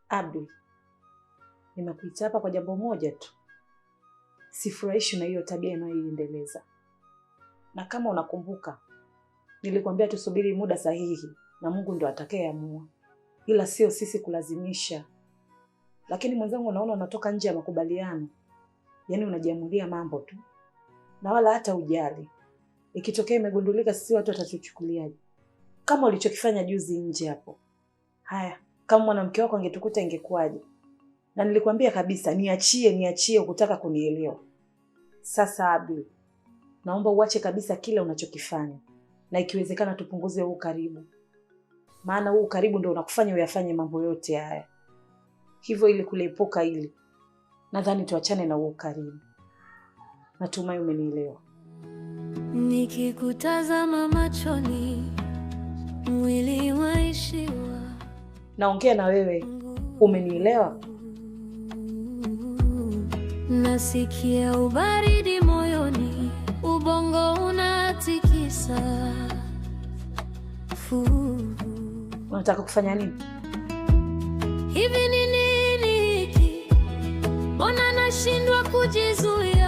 Abdul, nimekuita hapa kwa jambo moja tu. Sifurahishwi na hiyo tabia inayoiendeleza. Na kama unakumbuka, nilikwambia tusubiri muda sahihi na Mungu ndo atakayeamua. Ila sio sisi kulazimisha. Lakini mwenzangu, naona unatoka nje ya makubaliano. Yaani unajiamulia mambo tu. Na wala hata ujali. Ikitokea imegundulika sisi watu watatuchukuliaje? Kama ulichokifanya juzi nje hapo. Haya, kama mwanamke wako angetukuta ingekuwaje? Na nilikwambia kabisa niachie ukutaka kunielewa. Sasa Abdul, naomba uache kabisa kile unachokifanya. Na ikiwezekana tupunguze huu karibu. Maana huu karibu ndio unakufanya uyafanye mambo yote haya. Hivyo ili kulepuka hili, nadhani tuachane na huu karibu. Natumai umenielewa. Nikikutazama machoni, mwili waishiwa. Naongea na wewe, umenielewa? Nasikia ubaridi moyoni, ubongo unatikisa. Unataka kufanya nini? Hivi ni nini hiki? Mbona nashindwa kujizuia?